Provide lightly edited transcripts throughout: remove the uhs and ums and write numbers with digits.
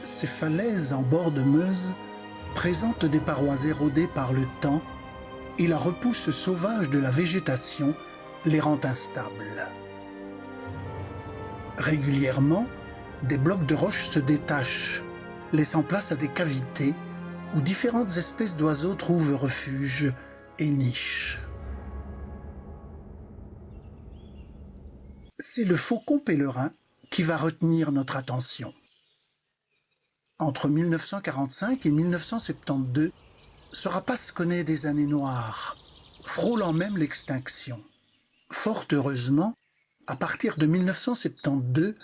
Ces falaises en bord de Meuse présentent des parois érodées par le temps et la repousse sauvage de la végétation les rend instables. Régulièrement, des blocs de roches se détachent, laissant place à des cavités où différentes espèces d'oiseaux trouvent refuge et niche. C'est le faucon pèlerin qui va retenir notre attention. Entre 1945 et 1972, ce rapace connaît des années noires, frôlant même l'extinction. Fort heureusement, à partir de 1972,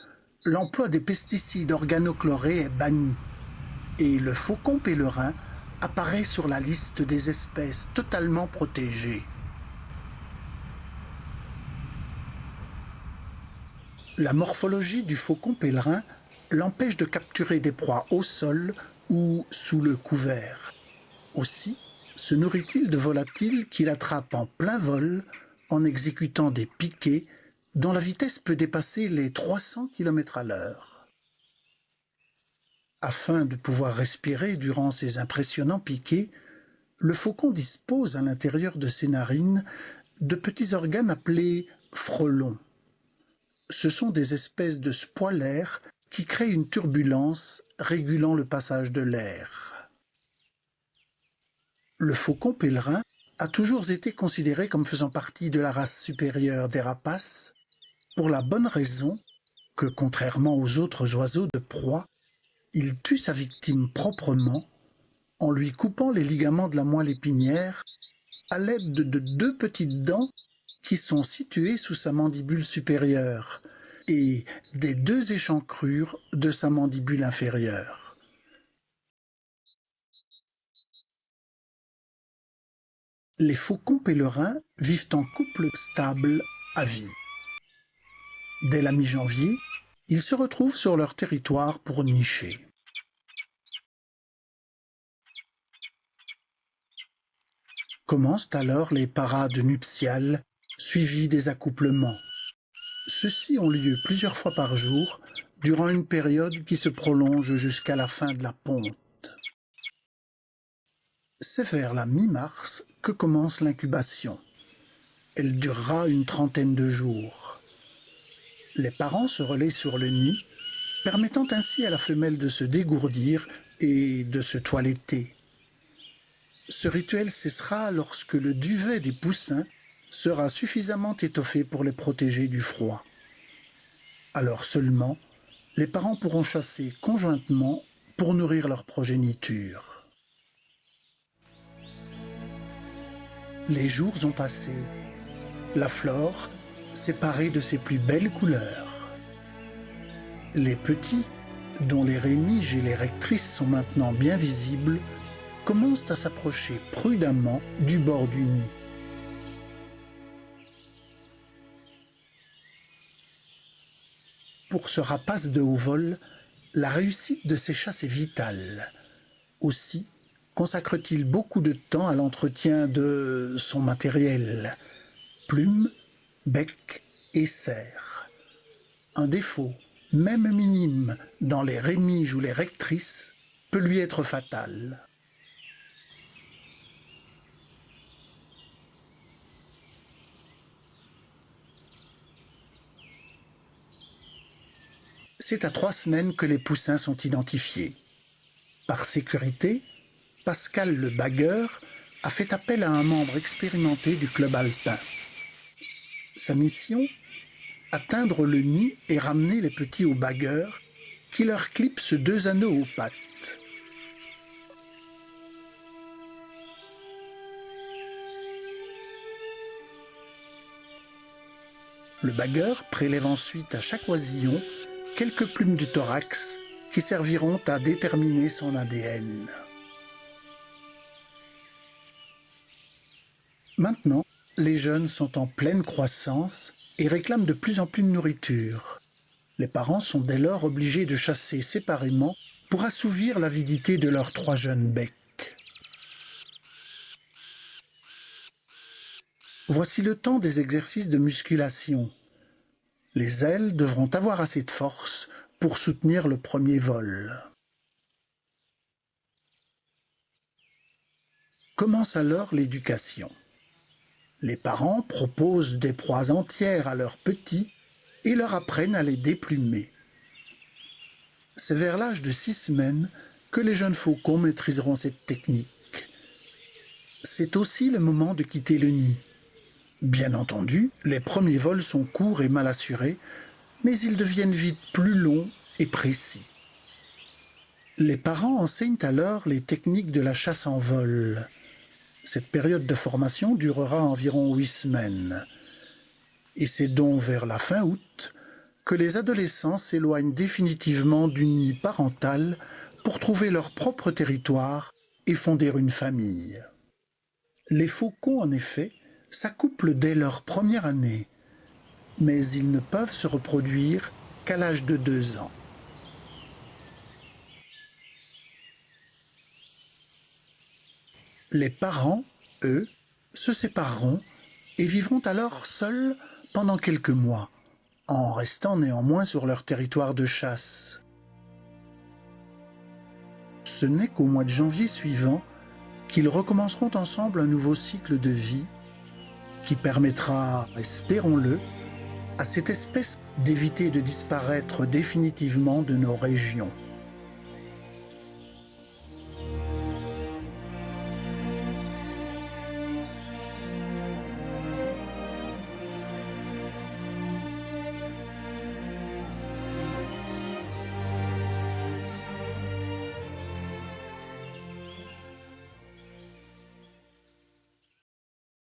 l'emploi des pesticides organochlorés est banni et le faucon pèlerin apparaît sur la liste des espèces totalement protégées. La morphologie du faucon pèlerin l'empêche de capturer des proies au sol ou sous le couvert. Aussi se nourrit-il de volatiles qu'il attrape en plein vol en exécutant des piquets dont la vitesse peut dépasser les 300 km/h. Afin de pouvoir respirer durant ces impressionnants piquets, le faucon dispose à l'intérieur de ses narines de petits organes appelés frelons. Ce sont des espèces de spoilers qui créent une turbulence régulant le passage de l'air. Le faucon pèlerin a toujours été considéré comme faisant partie de la race supérieure des rapaces, pour la bonne raison que, contrairement aux autres oiseaux de proie, il tue sa victime proprement en lui coupant les ligaments de la moelle épinière à l'aide de deux petites dents qui sont situées sous sa mandibule supérieure et des deux échancrures de sa mandibule inférieure. Les faucons pèlerins vivent en couple stable à vie. Dès la mi-janvier, ils se retrouvent sur leur territoire pour nicher. Commencent alors les parades nuptiales, suivies des accouplements. Ceux-ci ont lieu plusieurs fois par jour, durant une période qui se prolonge jusqu'à la fin de la ponte. C'est vers la mi-mars que commence l'incubation. Elle durera une trentaine de jours. Les parents se relaient sur le nid, permettant ainsi à la femelle de se dégourdir et de se toiletter. Ce rituel cessera lorsque le duvet des poussins sera suffisamment étoffé pour les protéger du froid. Alors seulement, les parents pourront chasser conjointement pour nourrir leur progéniture. Les jours ont passé. La flore s'est parée de ses plus belles couleurs. Les petits, dont les rémiges et les rectrices sont maintenant bien visibles, commencent à s'approcher prudemment du bord du nid. Pour ce rapace de haut vol, la réussite de ses chasses est vitale. Aussi consacre-t-il beaucoup de temps à l'entretien de son matériel, plumes, bec et serre. Un défaut, même minime, dans les rémiges ou les rectrices, peut lui être fatal. C'est à 3 semaines que les poussins sont identifiés. Par sécurité, Pascal le bagueur a fait appel à un membre expérimenté du club alpin. Sa mission, atteindre le nid et ramener les petits au bagueur qui leur clipse 2 anneaux aux pattes. Le bagueur prélève ensuite à chaque oisillon quelques plumes du thorax qui serviront à déterminer son ADN. Maintenant, les jeunes sont en pleine croissance et réclament de plus en plus de nourriture. Les parents sont dès lors obligés de chasser séparément pour assouvir l'avidité de leurs 3 jeunes becs. Voici le temps des exercices de musculation. Les ailes devront avoir assez de force pour soutenir le premier vol. Commence alors l'éducation. Les parents proposent des proies entières à leurs petits et leur apprennent à les déplumer. C'est vers l'âge de 6 semaines que les jeunes faucons maîtriseront cette technique. C'est aussi le moment de quitter le nid. Bien entendu, les premiers vols sont courts et mal assurés, mais ils deviennent vite plus longs et précis. Les parents enseignent alors les techniques de la chasse en vol. Cette période de formation durera environ 8 semaines. Et c'est donc vers la fin août que les adolescents s'éloignent définitivement du nid parental pour trouver leur propre territoire et fonder une famille. Les faucons, en effet, s'accouplent dès leur première année, mais ils ne peuvent se reproduire qu'à l'âge de 2 ans. Les parents, eux, se sépareront et vivront alors seuls pendant quelques mois, en restant néanmoins sur leur territoire de chasse. Ce n'est qu'au mois de janvier suivant qu'ils recommenceront ensemble un nouveau cycle de vie qui permettra, espérons-le, à cette espèce d'éviter de disparaître définitivement de nos régions.